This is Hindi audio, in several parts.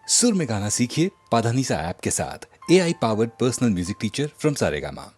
सुर में गाना सीखिए पाधानीसा ऐप के साथ। AI powered personal music teacher from Saregama.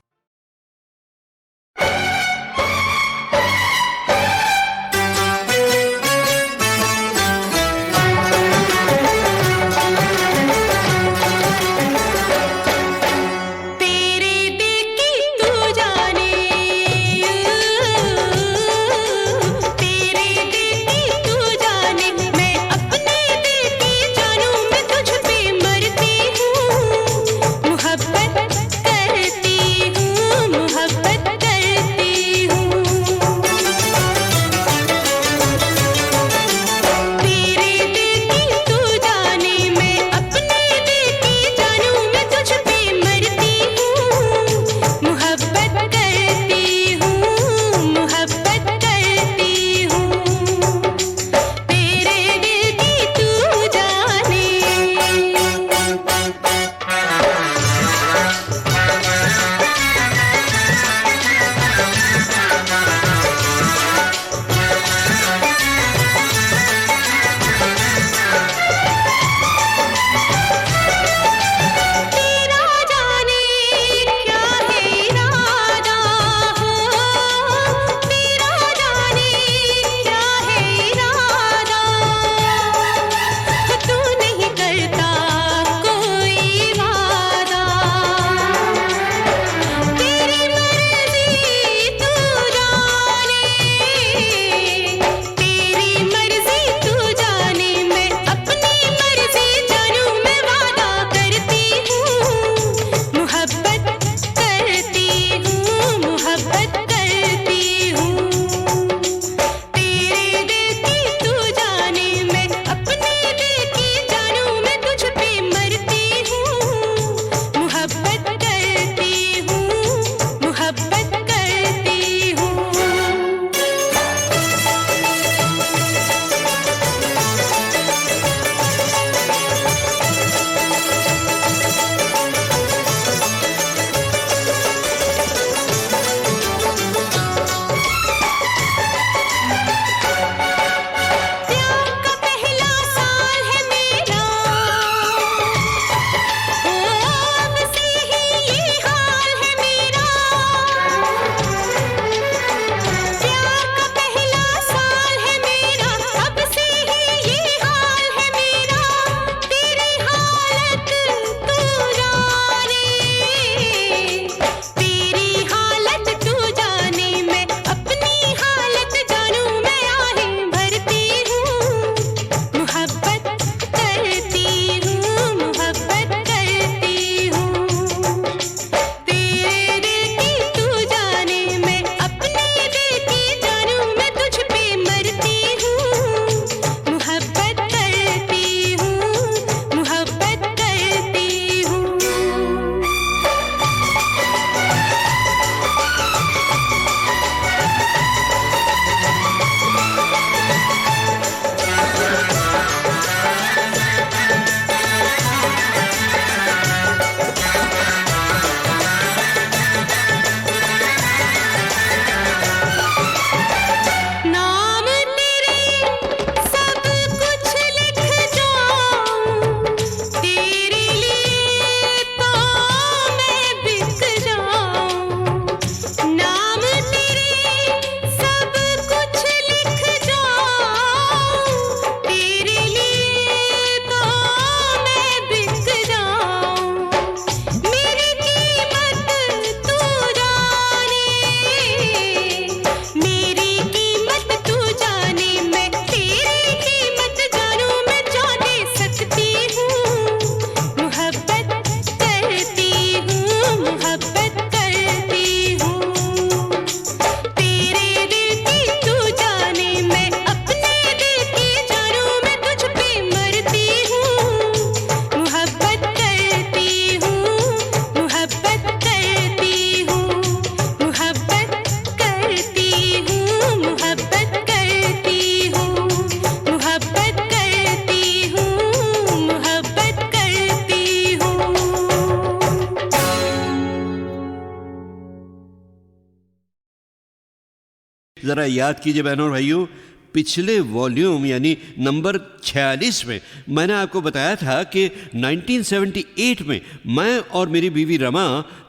जरा याद कीजिए बहनों और भाइयों, पिछले वॉल्यूम यानी नंबर 46 में मैंने आपको बताया था कि 1978 में मैं और मेरी बीवी रमा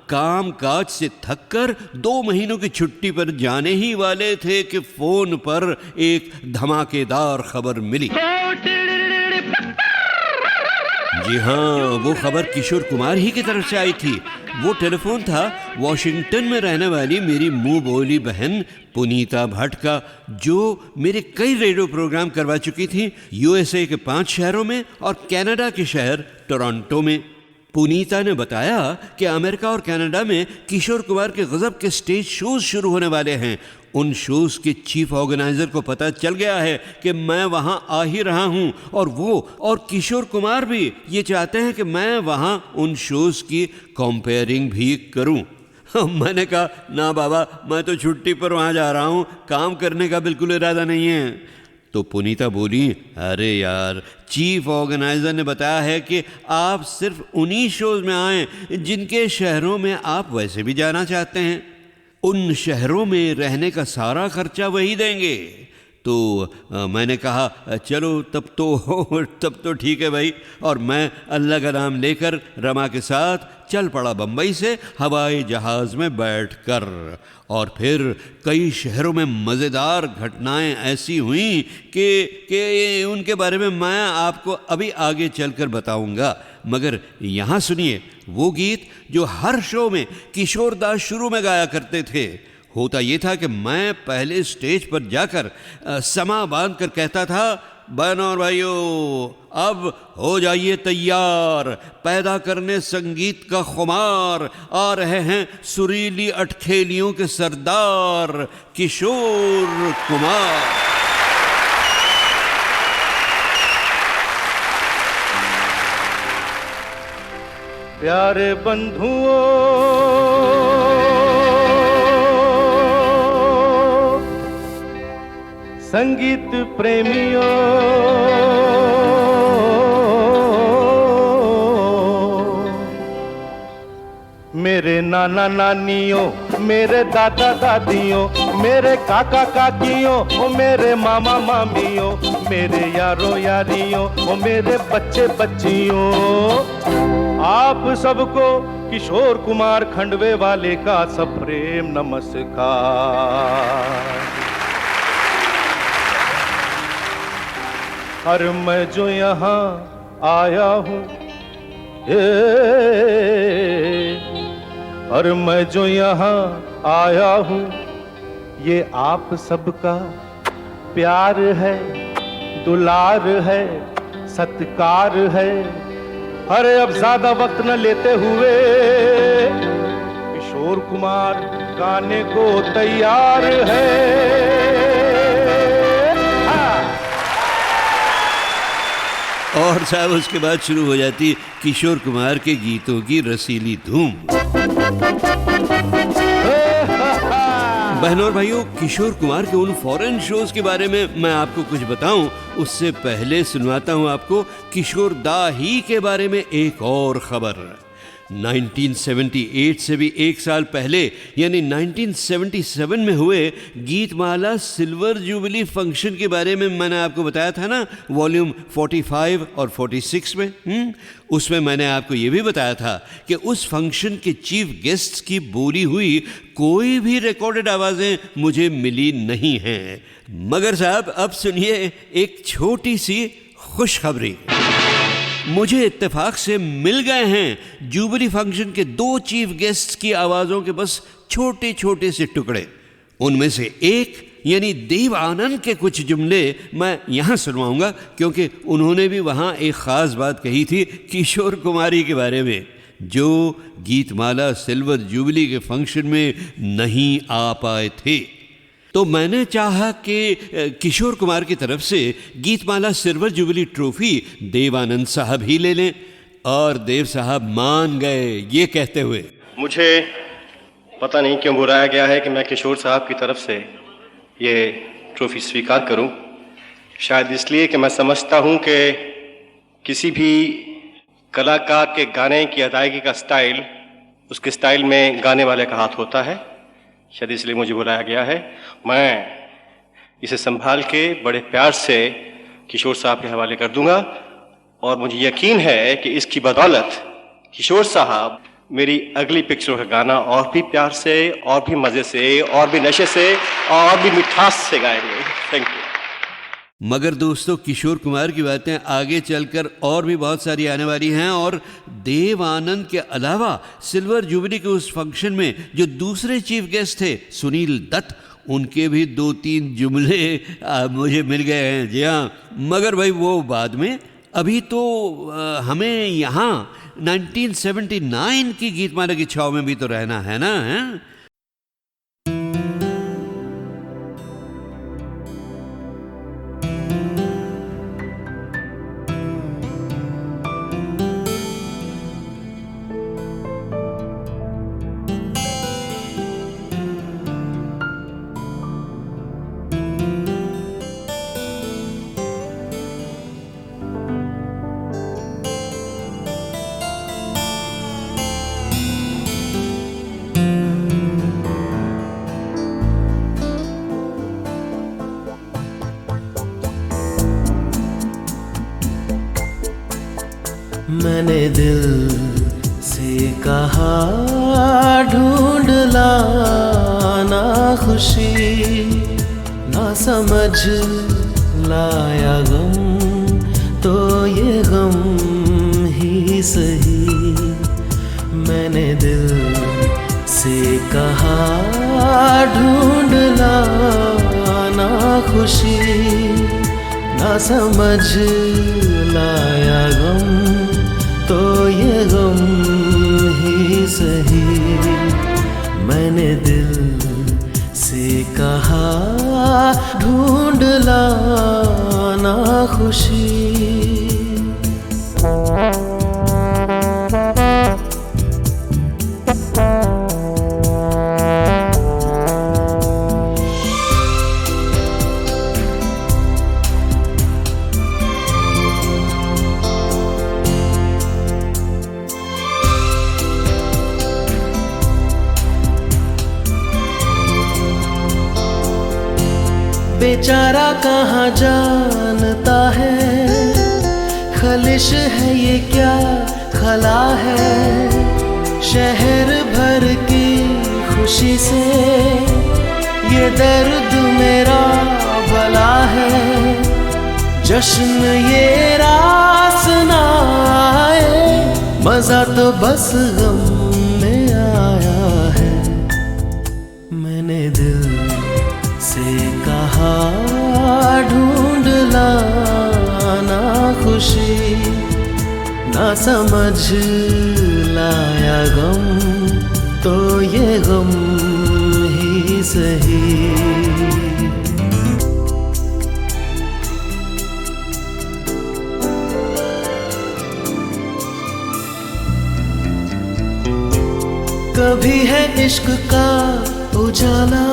काम काज से थककर 2 महीनों की छुट्टी पर जाने ही वाले थे कि फोन पर एक धमाकेदार खबर मिली। जी हाँ, वो खबर किशोर कुमार ही की तरफ से आई थी। वो टेलीफोन था वॉशिंगटन में रहने वाली मेरी मुंह बोली बहन पुनीता भट्ट का, जो मेरे कई रेडियो प्रोग्राम करवा चुकी थी यूएसए के 5 शहरों में और कनाडा के शहर टोरंटो में। पुनीता ने बताया कि अमेरिका और कनाडा में किशोर कुमार के गजब के स्टेज शोज शुरू होने वाले हैं। उन शोज के चीफ ऑर्गेनाइजर को पता चल गया है कि मैं वहां आ ही रहा हूं और वो और किशोर कुमार भी ये चाहते हैं कि मैं वहां उन शोज की कंपेयरिंग भी करूं। मैंने कहा ना बाबा, मैं तो छुट्टी पर वहां जा रहा हूं, काम करने का बिल्कुल इरादा नहीं है। तो पुनीता बोली, अरे यार, चीफ ऑर्गेनाइजर ने बताया है कि आप सिर्फ उन्हीं शोज में आएं जिनके शहरों में आप वैसे भी जाना चाहते हैं। उन शहरों में रहने का सारा खर्चा वही देंगे। तो मैंने कहा चलो तब तो ठीक है भाई, और मैं अल्लाह का नाम लेकर रमा के साथ चल पड़ा बम्बई से हवाई जहाज़ में बैठकर। और फिर कई शहरों में मज़ेदार घटनाएं ऐसी हुई कि उनके बारे में मैं आपको अभी आगे चलकर बताऊंगा। मगर यहाँ सुनिए वो गीत जो हर शो में किशोरदास शुरू में गाया करते थे। होता ये था कि मैं पहले स्टेज पर जाकर समा बांध कर कहता था, बहनों और भाइयों, अब हो जाइए तैयार, पैदा करने संगीत का खुमार, आ रहे हैं सुरीली अटखेलियों के सरदार किशोर कुमार। प्यारे बंधुओं, संगीत प्रेमियों, मेरे नाना नानियों, मेरे दादा दादियों, मेरे काका काकियों, ओ मेरे मामा मामियों, मेरे यारों यारियों, ओ मेरे बच्चे बच्चियों, आप सबको किशोर कुमार खंडवे वाले का सप्रेम नमस्कार। और मैं जो यहाँ आया हूँ, और मैं जो यहाँ आया हूँ, ये आप सबका प्यार है, दुलार है, सत्कार है। अरे अब ज्यादा वक्त न लेते हुए किशोर कुमार गाने को तैयार है। और साहब उसके बाद शुरू हो जाती किशोर कुमार के गीतों की रसीली धूम। बहनों और भाइयों, किशोर कुमार के उन फॉरेन शोज के बारे में मैं आपको कुछ बताऊं, उससे पहले सुनवाता हूं आपको किशोर दा ही के बारे में एक और खबर। 1978 से भी एक साल पहले यानी 1977 में हुए गीतमाला सिल्वर जुबली फंक्शन के बारे में मैंने आपको बताया था ना, वॉल्यूम 45 और 46 में। उसमें मैंने आपको ये भी बताया था कि उस फंक्शन के चीफ गेस्ट्स की बोली हुई कोई भी रिकॉर्डेड आवाज़ें मुझे मिली नहीं हैं। मगर साहब अब सुनिए एक छोटी सी खुशखबरी। मुझे इत्तेफाक से मिल गए हैं जुबली फंक्शन के 2 चीफ गेस्ट्स की आवाज़ों के बस छोटे छोटे से टुकड़े। उनमें से एक यानी देव आनंद के कुछ जुमले मैं यहाँ सुनवाऊंगा, क्योंकि उन्होंने भी वहाँ एक ख़ास बात कही थी किशोर कुमारी के बारे में, जो गीतमाला सिल्वर जुबली के फंक्शन में नहीं आ पाए थे। तो मैंने चाहा कि किशोर कुमार की तरफ से Geetmala silver jubilee trophy Devanand साहब ही ले लें, और देव साहब मान गए ये कहते हुए, मुझे पता नहीं क्यों बुलाया गया है कि मैं किशोर साहब की तरफ से ये ट्रॉफी स्वीकार करूं। शायद इसलिए कि मैं समझता हूं कि किसी भी कलाकार के गाने की अदायगी का स्टाइल उसके स्टाइल में गाने वाले का हाथ होता है। शायद इसलिए मुझे बुलाया गया है। मैं इसे संभाल के बड़े प्यार से किशोर साहब के हवाले कर दूंगा और मुझे यकीन है कि इसकी बदौलत किशोर साहब मेरी अगली पिक्चरों का गाना और भी प्यार से, और भी मजे से, और भी नशे से, और भी मिठास से गाएंगे। Thank you. मगर दोस्तों, किशोर कुमार की बातें आगे चलकर और भी बहुत सारी आने वाली हैं, और देव आनंद के अलावा सिल्वर जुबली के उस फंक्शन में जो दूसरे चीफ गेस्ट थे सुनील दत्त, उनके भी 2-3 जुमले मुझे मिल गए हैं। जी हाँ, मगर भाई वो बाद में। अभी तो हमें यहाँ 1979 की गीतमाला की छाव में भी तो रहना है ना, है? मैंने दिल से कहा ढूंढ लाना खुशी, ना समझ लाया गम तो ये गम ही सही। मैंने दिल से कहा ढूंढ लाना खुशी, ना समझ लाया गम तो ये गम ही सही। मैंने दिल से कहा ढूंढ लाना खुशी। बेचारा कहाँ जानता है, खलिश है ये क्या खला है। शहर भर की खुशी से ये दर्द मेरा भला है। जश्न ये रास ना आए, मजा तो बस गम में आया है। मैंने दिल से कहा ढूंढ लाना खुशी, ना समझ लाया गम तो ये गम ही सही। कभी है इश्क का उजाला,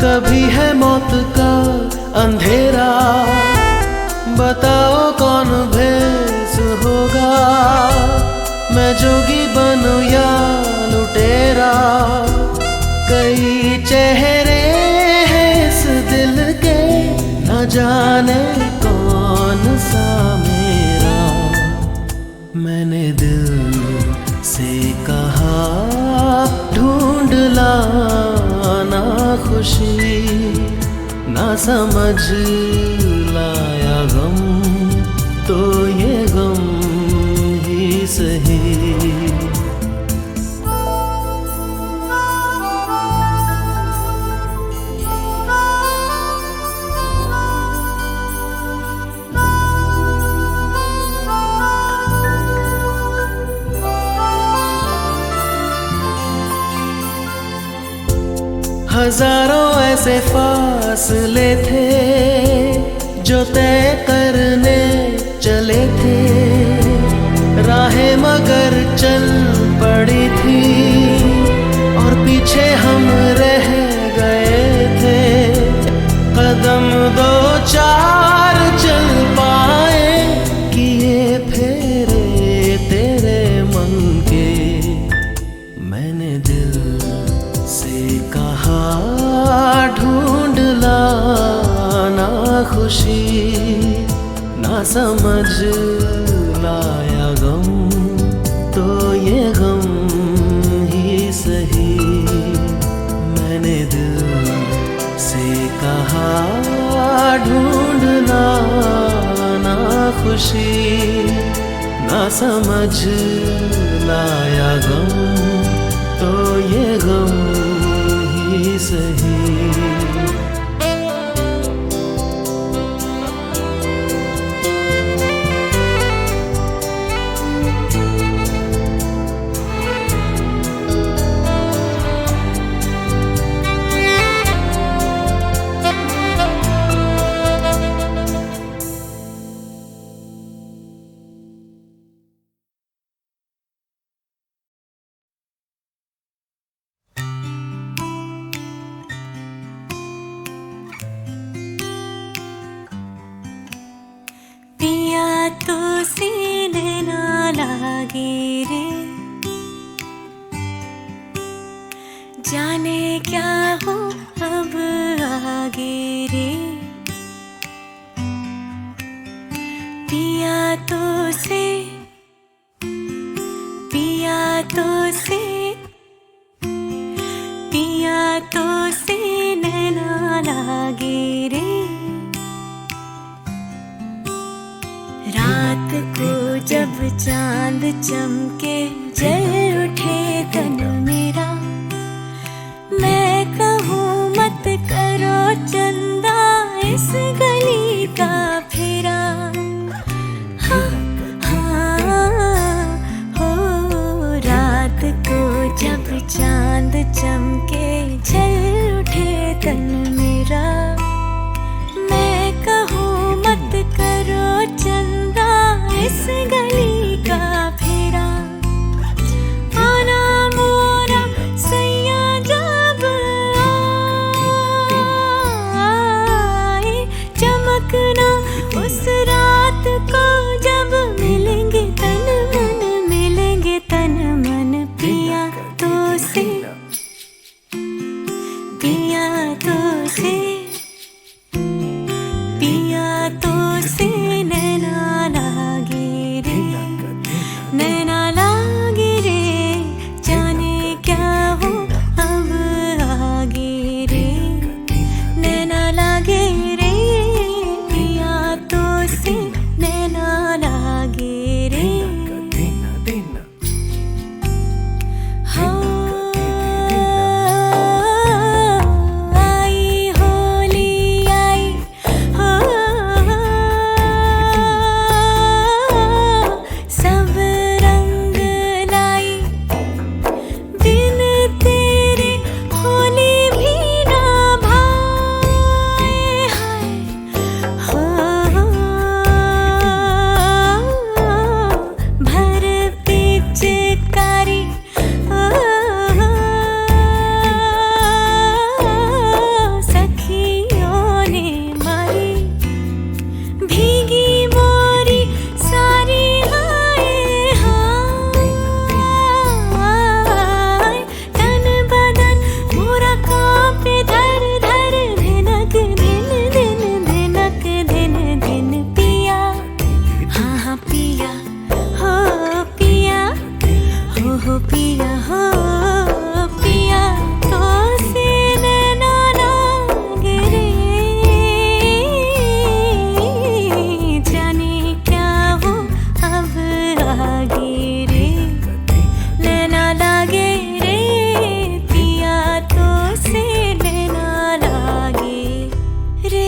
कभी है मौत का अंधेरा। बताओ कौन भेस होगा, मैं जोगी बनूं या लुटेरा। कई चेहरे हैं इस दिल के, न जाने कौन सा मेरा। मैंने दिल से कहा ढूंढ लाना खुशी, ना समझ लाया गम तो ये गम ही सही। हजारों ऐसे फासले थे जो तय करने चले थे। राहें मगर चल पड़ी थी और पीछे हम रह गए थे। कदम 2-4 चल पाए किए फेरे तेरे मन के। मैंने दिल से कहा ढूंढ ला खुशी ना समझ लाया गम, तो ये गम ही सही। मैंने दिल से कहा ढूंढना ना खुशी, ना समझ लाया गम, तो ये गम ही सही। तो सीने ना लागे रे, जाने क्या हो अब आगे रे। पिया तो से, पिया तो से, पिया तो सीने ना लागे रे। रात को जब चांद चमके जल उठे तन मेरा, मैं कहूँ मत करो चंदा इस गली का फेरा। हाँ, हाँ, हो रात को जब चांद चमके जल उठे तन मेरा, मैं कहूँ मत करो चंदा इस गली का फेरा। आना मोरा सैया जब आए, चमकना उस रात को जब मिलेंगे तन मन, मिलेंगे तन मन। पिया तो से, पिया तो से, पिया तो से नैना लागे रे, नैना लागे रे, जाने क्या हो अब आगे रे। नैना लागे रे, पिया तो से नैना लागे रे। आई होली आई, सब रंग लाई, बिन तेरे होली भी ना भाए। हाय भर पिचकारी सखियों ने मारी, भीगी मोरी सारी। हाय हाय तन बदन मोरा कांपे धर धर, धिनक दिन दिन, धिनक दिन दिन। पिया हाँ हाँ पिया, हो पिया, हो पिया, हो पिया तो से नैना लागे रे, जाने क्या हो अब आगे रे। नैना लागे रे, पिया तो से नैना लागे रे।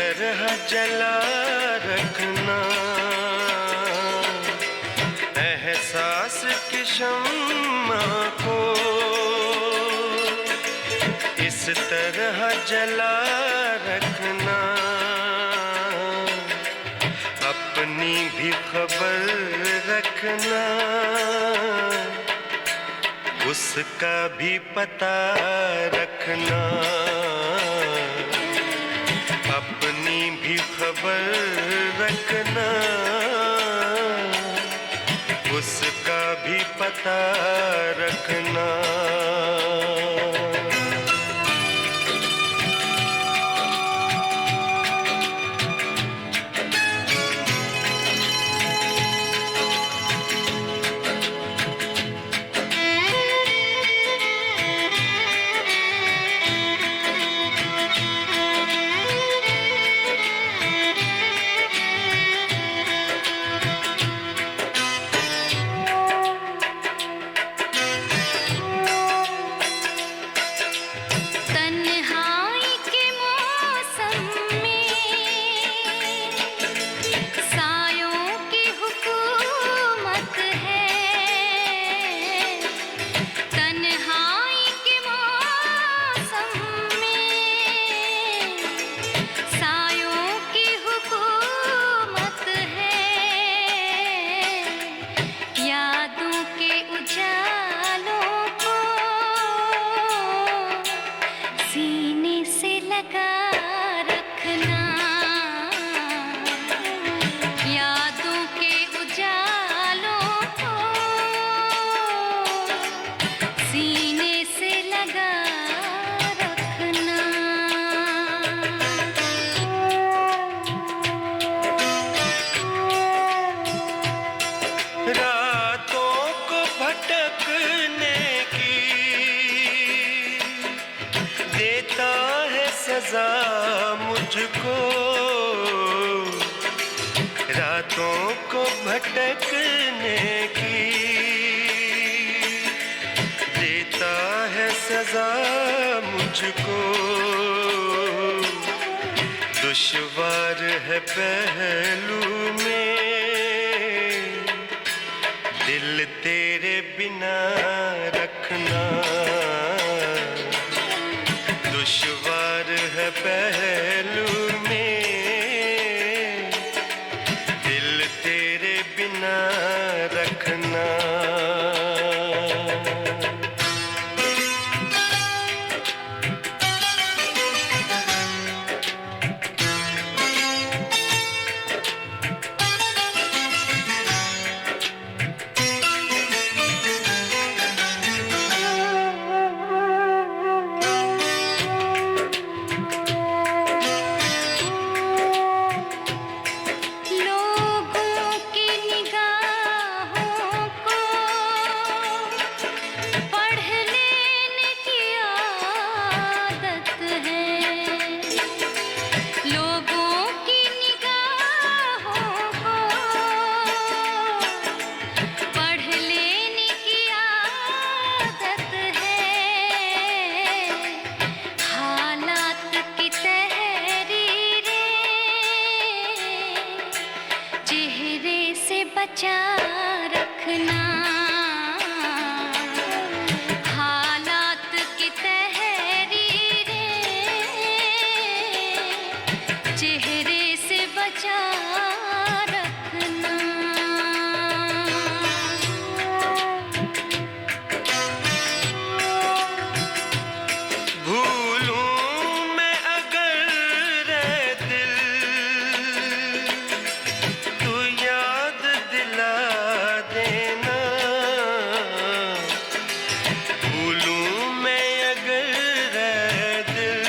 तरह जला रखना, एहसास की शम्मा को इस तरह जला रखना, अपनी भी खबर रखना, उसका भी पता रखना, अपनी भी खबर रखना, उसका भी पता रखना। सजा मुझको, रातों को भटकने की देता है सजा मुझको, दुश्वार है पहलू में दिल तेरे बिना रखना, दुश्वार है पहलू में दिल तेरे बिना रखना। बचा रखना, हालात की तहरीरें चेहरे से बचा रखना। भूलूं मैं अगर रे दिल तू याद दिला देना, भूलूं मैं अगर रे दिल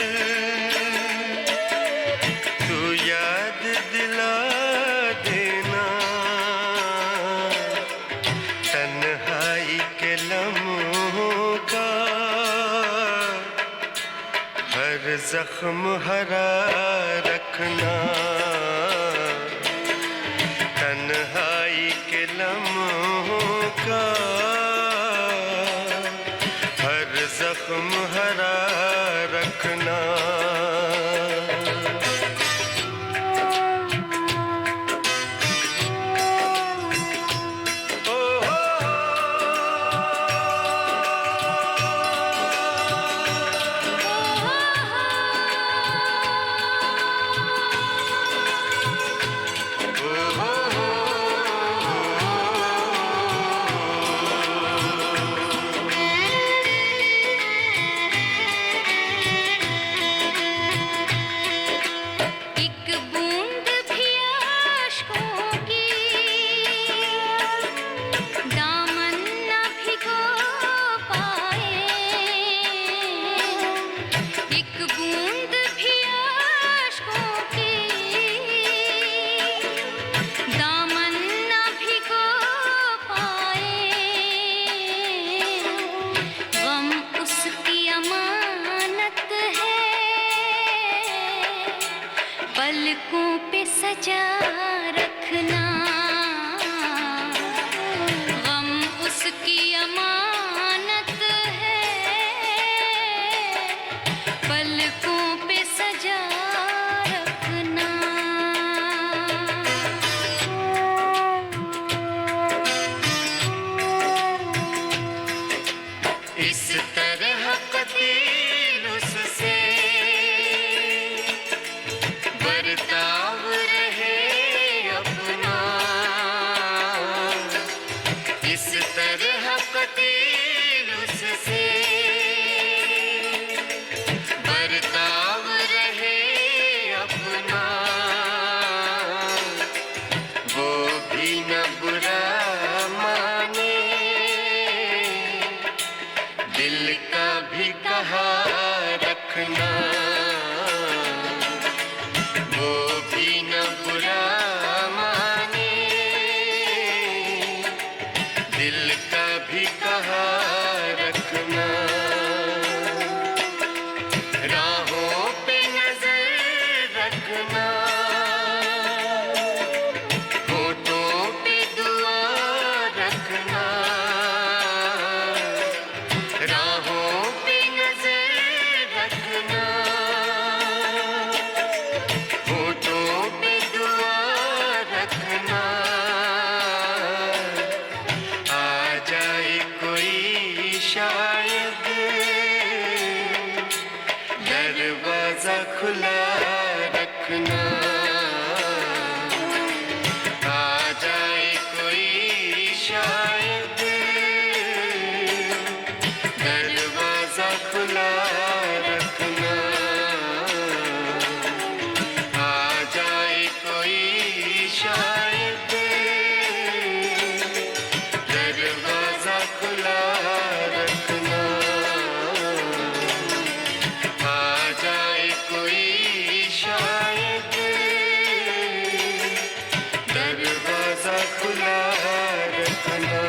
तू याद दिला देना, तन्हाई के लम्हों का हर जख्म हरा रखना, तन्हाई के लम्हों का हर जख्म हरा रखना। पलकों पे सजा रखना, गम उसकी अमानत है, पलकों पे सजा रखना। इस तरह कतील उससे बर्ताव रहे अपना, इस तरह कतील उससे बर्ताव रहे अपना, वो भी न बुरा माने, दिल का भी कहा रखना, वो भी न बुरा माने, दिल का भी कहा रखना। राहों पे नजर रखना, होठों पे दुआ रखना, राहों पे नजर रखना, होठों पे दुआ रखना। आ जाए कोई शायद दरवाजा खुला रखना, आ जाए कोई शायद दरवाजा खुला रखना, आ जाए कोई शायद दरवाजा खुला रखना, आ जाए कोई शायद दरवाजा खुला रखना।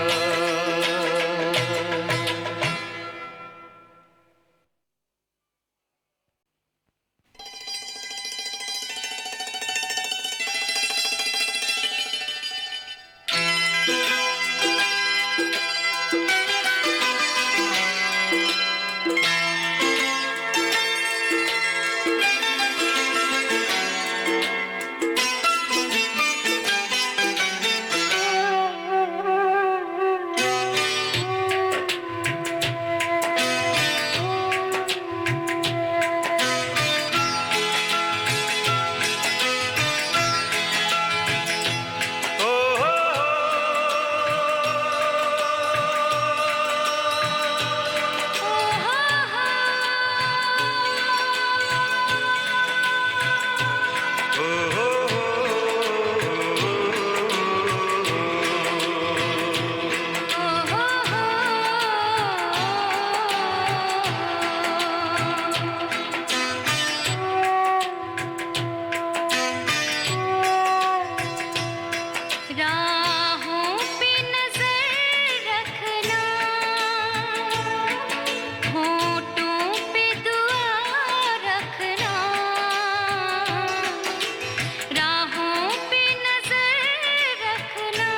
राहों पे नजर रखना, होठों पे दुआ रखना, राहों पे नजर रखना,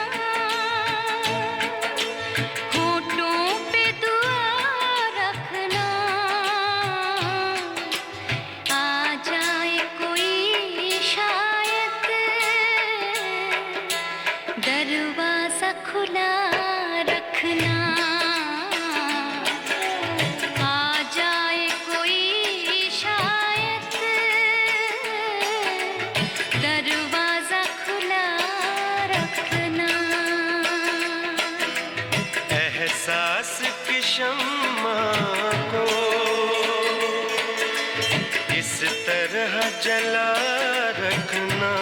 होठों पे दुआ रखना। आ जाए कोई शायद दरवाजा खुला रखना, आ जाए कोई शायद दरवाजा खुला रखना। एहसास की शम्मा को इस तरह जला रखना,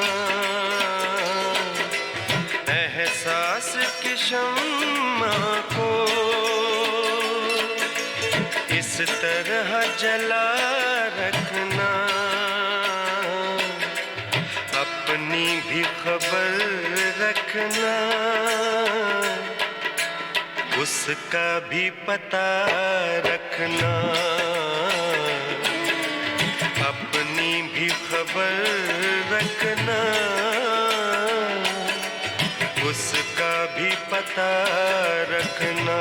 एहसास की शम्मा को इस तरह जला रखना, अपनी भी खबर रखना, उसका भी पता रखना, अपनी भी खबर रखना, उसका भी पता रखना।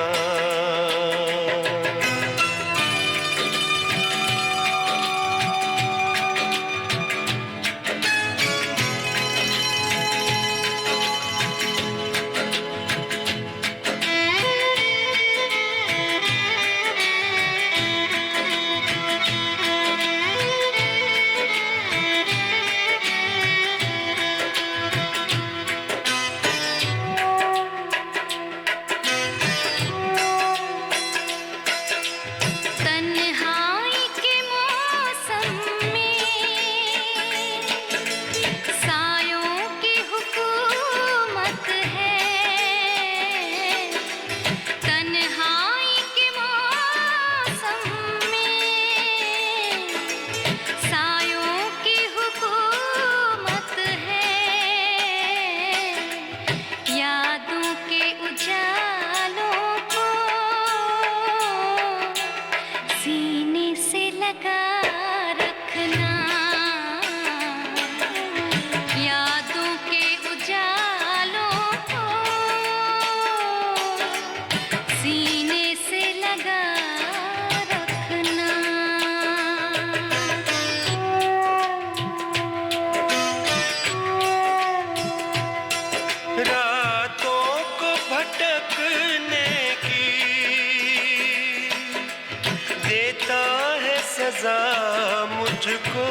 मुझको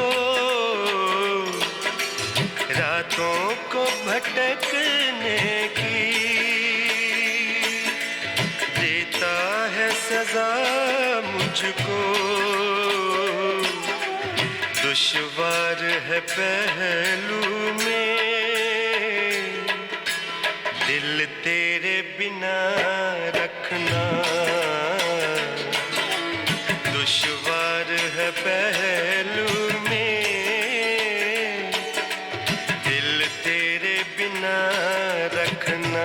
रातों को भटकने की देता है सजा मुझको। दुश्वार है पहलू में दिल तेरे बिना रखना। दुश्वार है पहलू में दिल तेरे बिना रखना।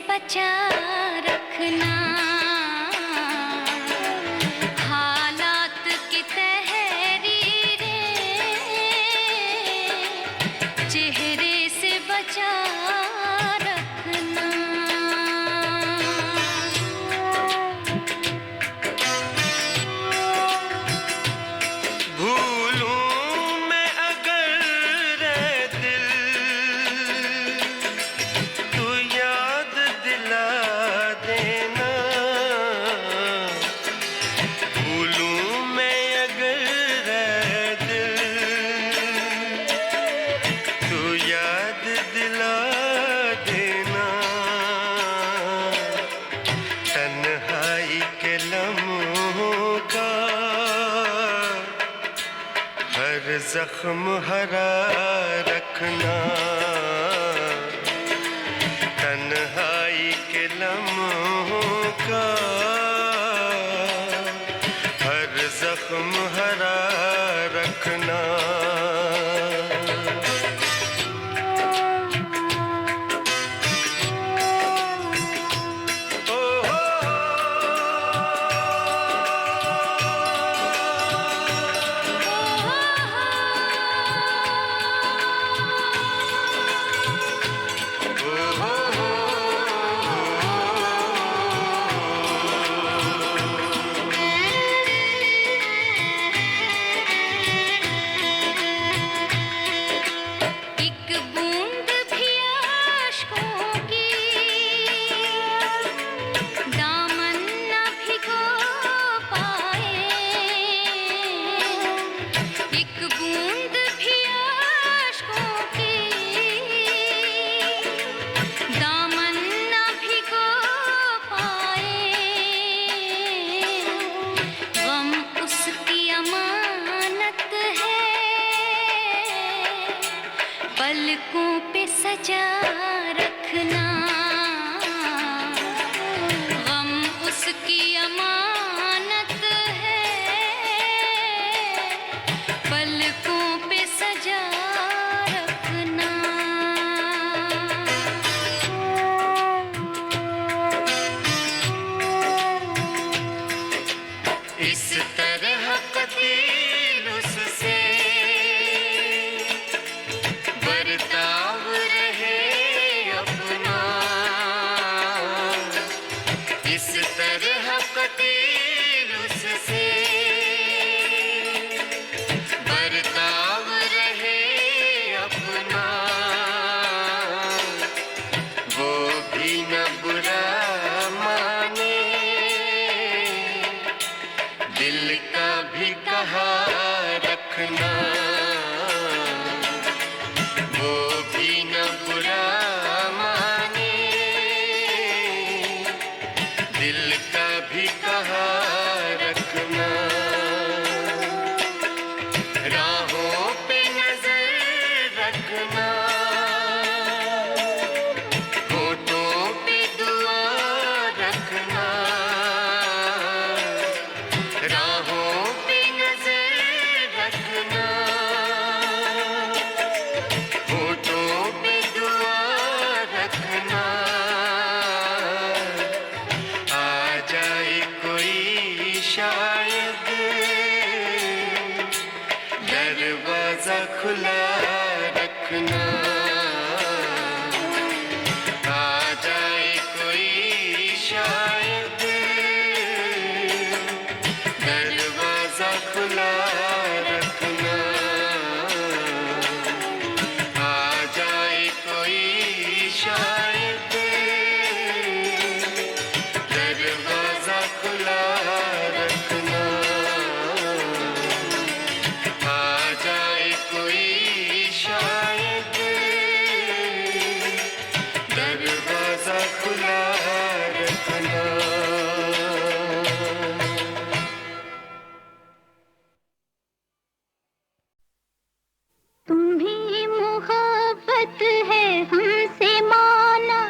बचा रखना हालात की तहरीरें चेहरे से बचा रखना। भूलूं मैं अगर रे दिल तू याद दिला देना। भूलूं मैं अगर रे दिल तू याद दिला देना। तन्हाई के लम्हों का हर जख्म हरा रखना। तन्हाई के लम्हों का हर जख्म हरा रखना। पलकों पे सजा रखना, गम उसकी अमानत है, पलकों पे सजा रखना। इस तरह कतील उससे बर्ताव रहे अपना, इस तरह कतील उससे बर्ताव रहे अपना, वो भी न बुरा माने, दिल का भी कहा रखना, वो भी न बुरा माने, दिल का भी कहा रखना। राहों पे नजर रखना, होठों पे दुआ रखना, राहों पे नजर रखना, होठों पे दुआ रखना। आ जाए कोई शायद दरवाजा खुला रखना, आ जाए कोई शायद दरवाजा खुला रखना, आ जाए कोई शायद दरवाजा खुला रखना, आ जाए कोई शायद दरवाजा खुला रखना। तुम्हें मोहब्बत है हमसे माना,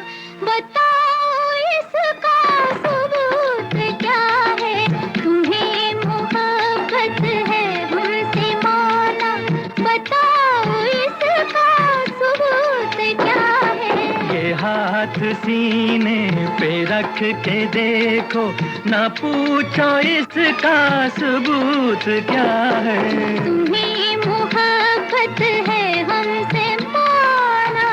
बताओ इसका सबूत क्या है। तुम्हें मोहब्बत है हमसे माना, बताओ इसका सबूत क्या है। ये हाथ सीने पे रख के देखो, ना पूछो इसका सबूत क्या है। तुम्हें मोहब्बत है हमसे माना।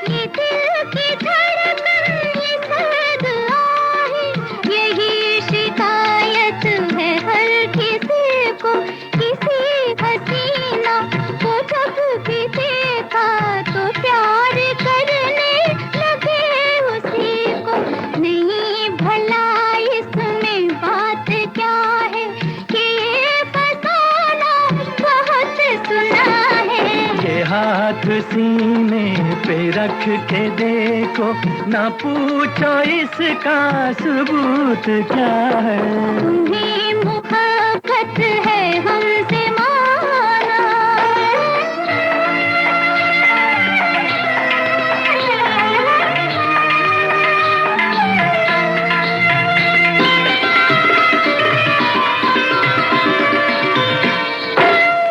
ये दिल की धड़कन, ये दर्द आहे, यही शिकायत है हर किसी को। किसी हसीना को जब भी देखा तो प्यार करने लगे उसी को। नहीं भला इसमें बात क्या है कि ये फसाना बहुत सुना है। ये हाथ सीने पे रख के देखो, ना पूछो इसका सबूत क्या है। तुम्हें मोहब्बत है हमसे माना।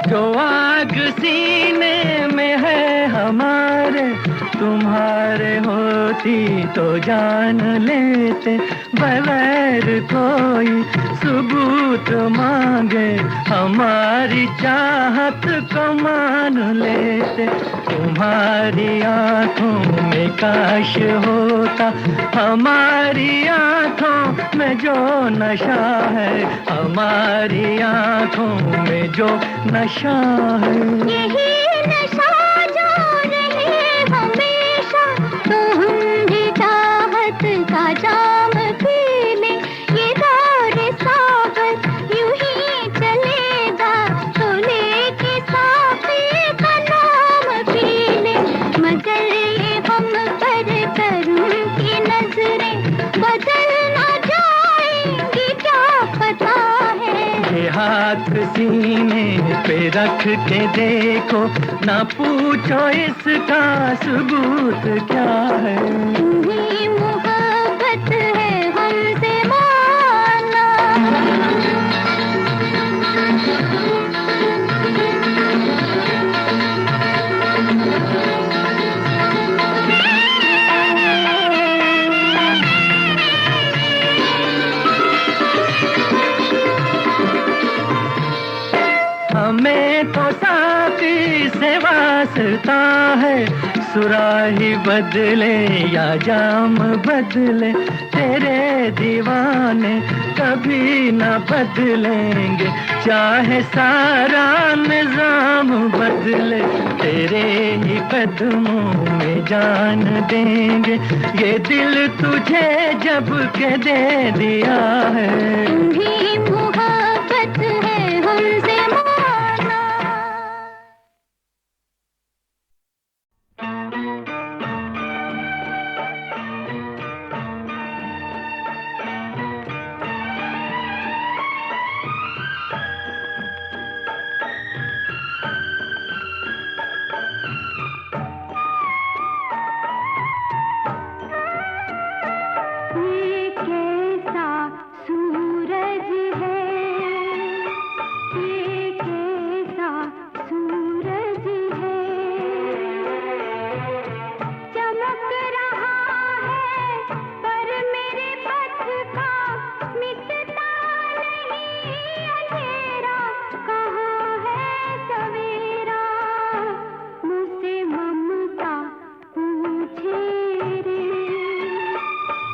जो आग सीने में है हमारे, तुम्हारे होती तो जान लेते। बगैर कोई सबूत मांगे हमारी चाहत को मान लेते। तुम्हारी आंखों में काश होता हमारी आंखों में जो नशा है, हमारी आंखों में जो नशा है। यही नशा जो रहे हमेशा, तो हम भी हाथ सीने पे रख के देखो, ना पूछो इसका सबूत क्या है। तुम्ही मोहब्बत है हमसे माना, हमें तो साथी से वास्ता है, सुराही बदले या जाम बदले, तेरे दीवाने कभी ना बदलेंगे, चाहे सारा निजाम बदले, तेरे ही कदमों में जान देंगे, ये दिल तुझे जब के दे दिया है। तुम्ही मोहब्बत है हमसे माना। ये कैसा सूरज है, ये कैसा सूरज है, चमक रहा है पर मेरे पथ का मिटता नहीं अंधेरा, कहाँ है सवेरा, मुझसे ममता पूछे रे,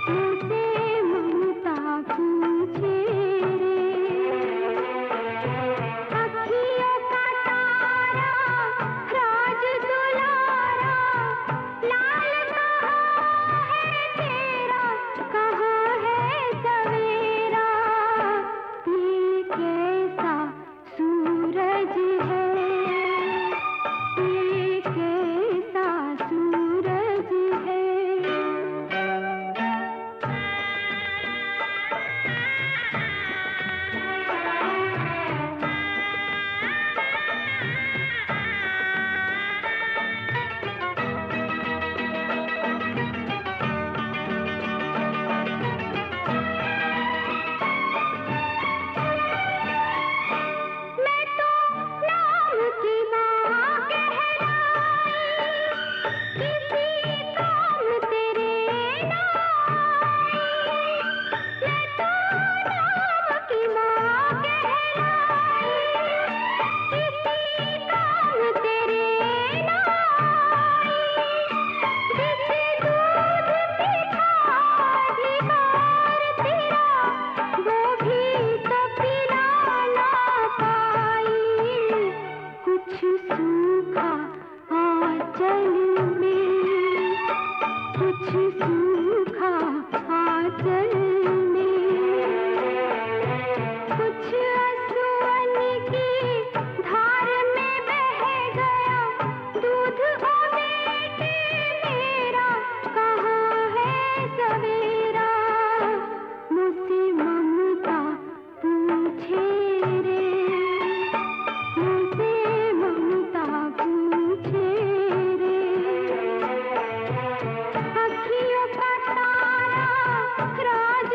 मुझसे ममता पूछे रे, अखियों का तारा राज दुलारा, लाल कहाँ है तेरा, कहाँ है सवेरा, ये कैसा सूरज है, ये कैसा सूरज है। मैं तो नाम की बात कहलाई, किसी काम तेरे ना आई, मैं तो नाम की बात कहलाई, किसी काम तेरे ना आई, जिसे दूध पीता अधिकार तेरा, वो भी तो पिला ना पाई, कुछ सूखा आंचल में, कुछ सूखा आंचल में, कुछ आंसुअन की धार में बह गया दूध, ओ बेटे मेरा, कहाँ है सवेरा, मुझसे ममता पूछे रे, मुझसे ममता पूछे रे, अखियों का तारा राज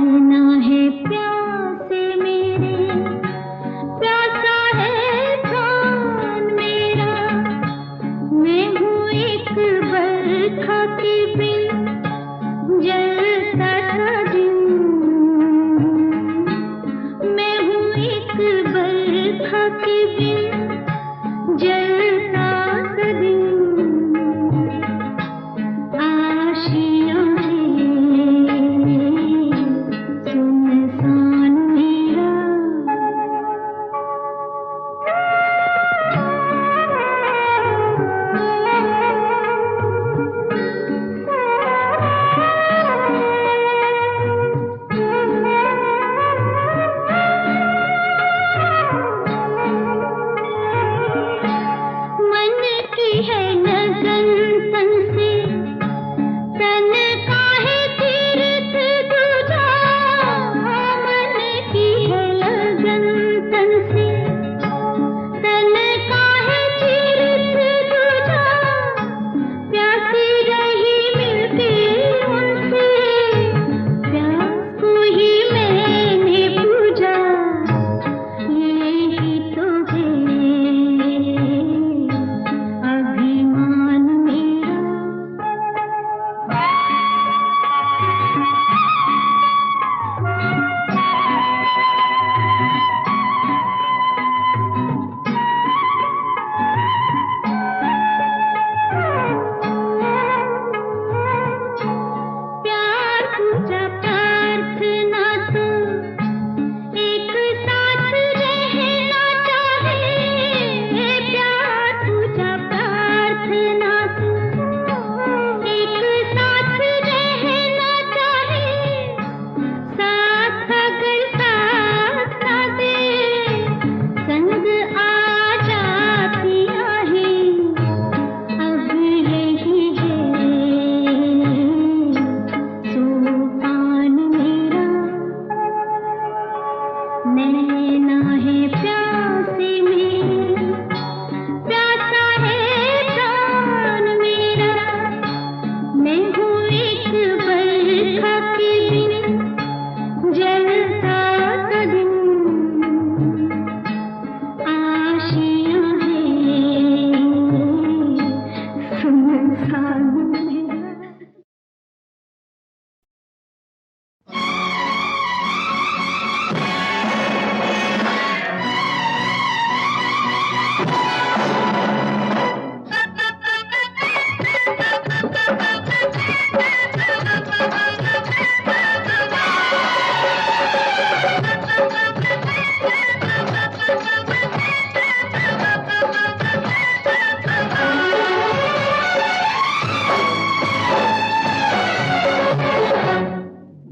नैना है प्यासे मेरे, प्यासा है प्राण मेरा। मैं हूँ एक बरखा के बिन जलता सा दिन। मैं हूँ एक बरखा के बिन जलता सा दिन। आशियाँ सुनसान मेरा। मन की है लगन तन से, तन का है तीर्थ दूजा। मन की है लगन तन से, तन का है तीर्थ दूजा। प्यासी रही मिलती उनसे, प्यास को ही मैंने पूजा। यही तो है अभिमान मेरा। प्यार पूजा प्रार्थना तो एक साथ रहना चाहे। प्यार पूजा प्रार्थना तो एक साथ रहना चाहे। साथ अगर साथ ना दे, संग आ जाती आहे। अब यही है सोपान मेरा। नैना है प्यासे मेरे, प्यासा है प्राण मेरा। मैं हूँ एक बरखा के बिन जलता सा दिन। आशियाँ सुनसान मेरा।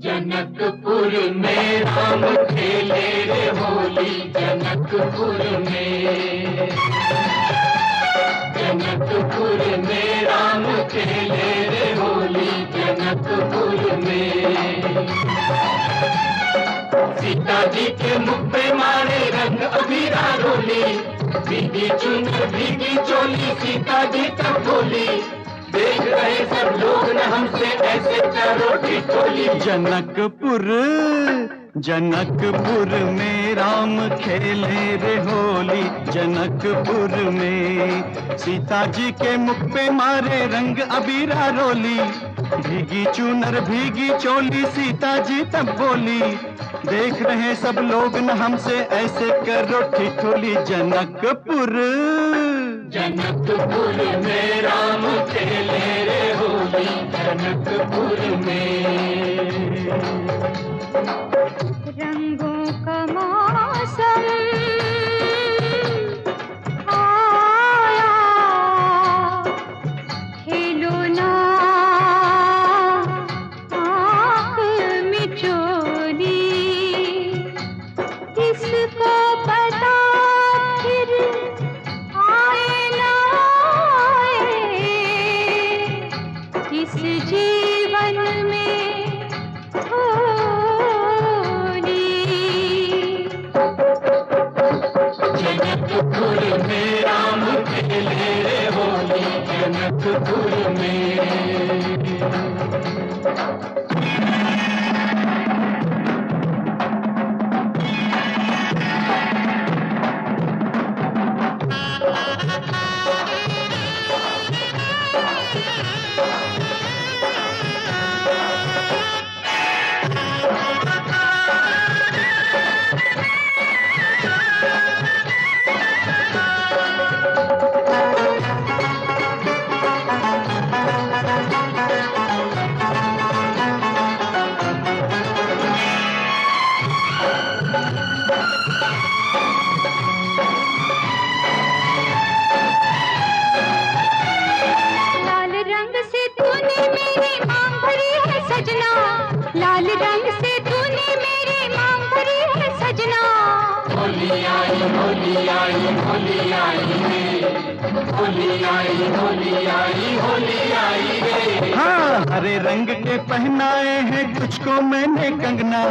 जनकपुर में राम खेले रे होली, जनकपुर में। जनकपुर में राम खेले रे होली, जनकपुर में। सीता जी के मुख पे मारे रंग अबीरा रोली। भीगी चुनर भीगी चोली, सीता जी तब बोली। देख रहे सब लोग न हमसे ऐसे करो ठिठोली। जनकपुर जनकपुर में राम खेले रे होली, जनकपुर में। सीता जी के मुख पे मारे रंग अबीरा रोली। भीगी चुनर भीगी चोली, सीता जी तब बोली। देख रहे सब लोग न हमसे ऐसे करो ठिठोली। जनकपुर जनकपुर में राम खेले रे होली, जनकपुर में। रंगों का मौसम आया, खेलो ना आँख मिचोली। किसको पता फिर आए ना आए, इस जीवन में होली। जनकपुर में राम खेले रे होली, जनकपुर में। होली आई होली आई होली आई रे, होली आई होली आई होली आई रे। हाँ, हरे रंग के पहनाए हैं तुझको मैंने कंगना,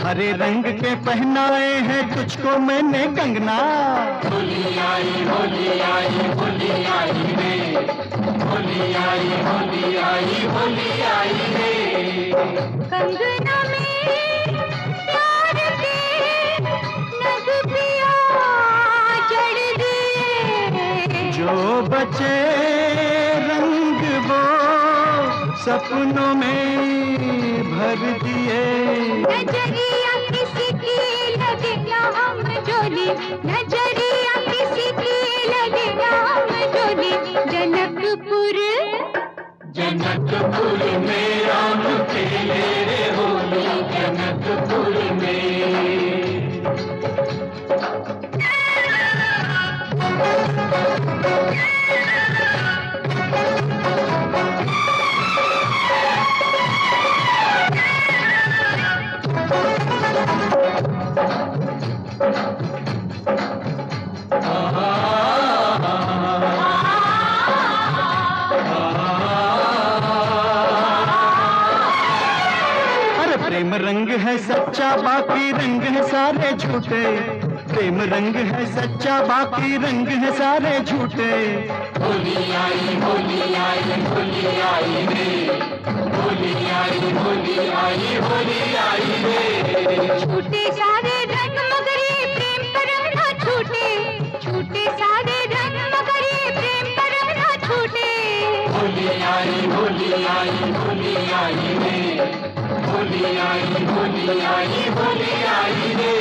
हरे रंग के पहनाए हैं तुझको मैंने कंगना। होली आई होली आई होली आई रे, होली आई होली आई होली आई रे। कंगना में प्यार के नग पिया चढ़ दिए, जो बचे रंग वो सपनों में भर दिए। नजरिया किसी की लगे क्या हम जोली, नजरिया किसी की लगे क्या हम जोली। जनकपुर जनकपुर में राम खेले रे होली, जनकपुर में। प्रेम रंग है सच्चा बाकी रंग है सारे झूठे, प्रेम रंग है सच्चा बाकी रंग है सारे झूठे। होली आई होली आई होली आई रे, होली आई होली आई होली आई रे। छूटे सारे रंग मगर ये प्रेम पर ना छूटे, छूटे सारे रंग मगर ये प्रेम पर ना छूटे। होली आई होली आई होली आई रे, होली आई होली आई होली आई रे।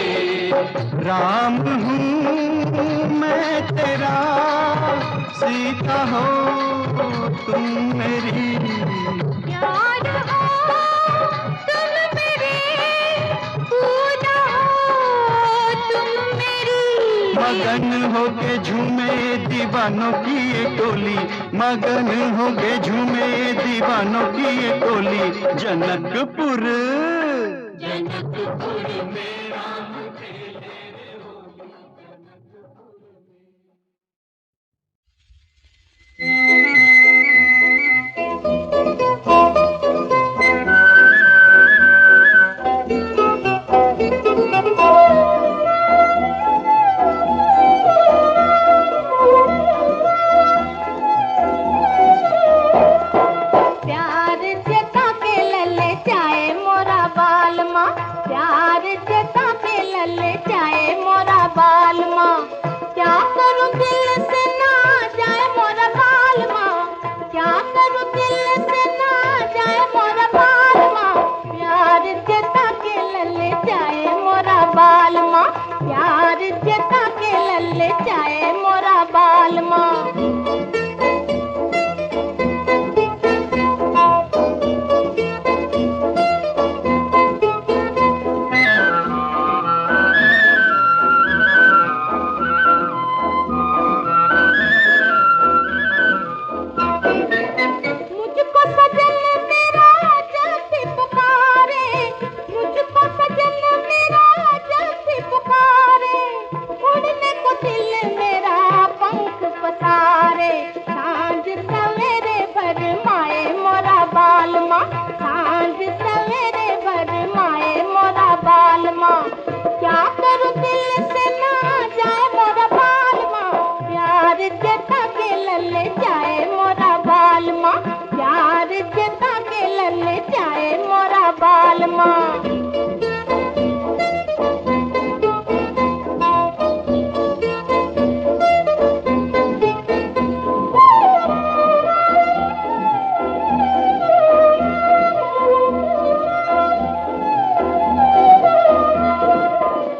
राम हूँ मैं तेरा, सीता हो तुम मेरी। प्यार हो तुम मेरे, पूजा हो तुम मेरी। मगन होके झूमे दीवानों की ये टोली, मगन होके झूमे दीवानों की ये टोली। जनकपुर जनकपुर में राम खेले रे होली, प्यार जता के लले चाहे मोरा बाल माँ, प्यार जता के लले चाहे मोरा बाल माँ। क्या करूँ दिल से ना जाए मोरा बाल माँ, क्या करूँ दिल से ना जाए मोरा बाल माँ। प्यार जता के लले चाहे मोरा बाल माँ, प्यार जता के लले चाहे मोरा बाल माँ। मुझको सजन मेरा जल्दी पुकारे, मुझको सजन मेरा जल्दी पुकारे। उड़ने को दिल मेरा पंख पसारे, सांझ सवेरे भर माए मोरा बाल माँ, सांझ सवेरे भर माए मोरा बाल माँ। क्या करूँ दिल से ना जाए मोरा बाल माँ, प्यार जता के लले जाए मोरा बाल माँ, प्यार जता के लले जाए मोरा बाल माँ।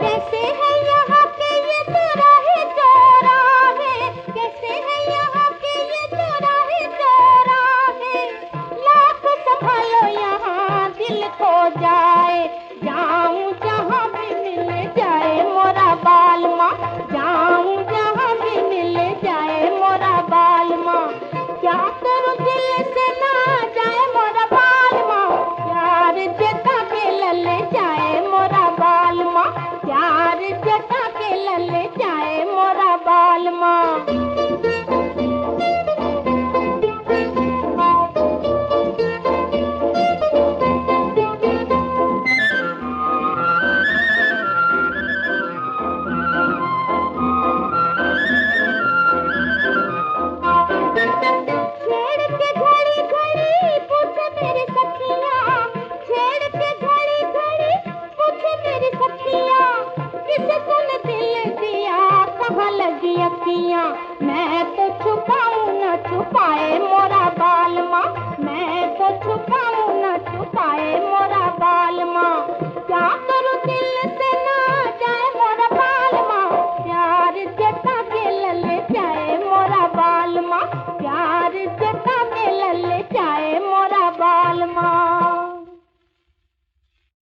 कैसे है यहाँ के ये चौराहे चौराहे, कैसे है यहाँ के ये चौराहे चौराहे। लाख संभालो यहाँ दिल खो जाए, जाऊं जहाँ भी मिल जाए मोरा बाल माँ, जाऊं जहाँ भी मिल जाए मोरा बाल माँ। क्या करूँ दिल से ना जाए मोरा बाल माँ, प्यार जता के लले जाए मोरा बाल माँ, प्यार जता